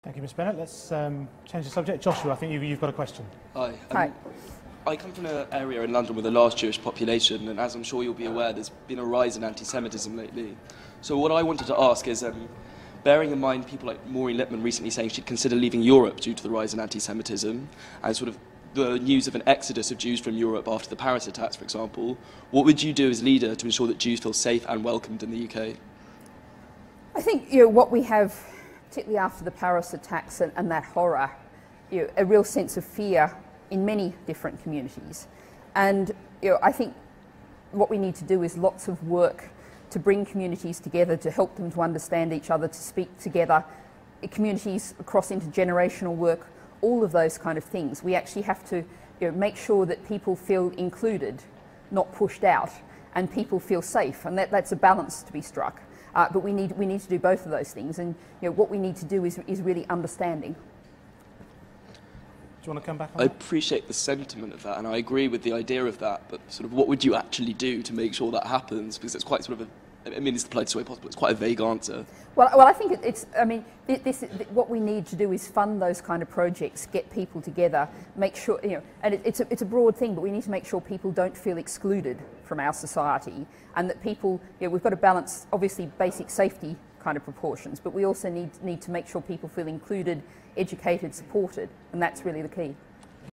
Thank you, Ms Bennett. Let's change the subject. Joshua, I think you've got a question. Hi. Hi. I come from an area in London with a large Jewish population, and as I'm sure you'll be aware, there's been a rise in anti-Semitism lately. So what I wanted to ask is, bearing in mind people like Maureen Lipman recently saying she'd consider leaving Europe due to the rise in anti-Semitism, and sort of the news of an exodus of Jews from Europe after the Paris attacks, for example, what would you do as leader to ensure that Jews feel safe and welcomed in the UK? I think what we have, particularly after the Paris attacks and that horror, a real sense of fear in many different communities. And I think what we need to do is lots of work to bring communities together, to help them to understand each other, to speak together, communities across intergenerational work, all of those kind of things. We actually have to make sure that people feel included, not pushed out, and people feel safe, and that's a balance to be struck. But we need to do both of those things, and what we need to do is really understanding. Do you want to come back on I that? appreciate the sentiment of that, and I agree with the idea of that, but sort of what would you actually do to make sure that happens? Because it's quite sort of it's the politest way possible, it's quite a vague answer. Well, I think what we need to do is fund those kind of projects, get people together, make sure, and it's a broad thing, but we need to make sure people don't feel excluded from our society, and that people, we've got to balance, obviously, basic safety kind of proportions, but we also need to make sure people feel included, educated, supported, and that's really the key.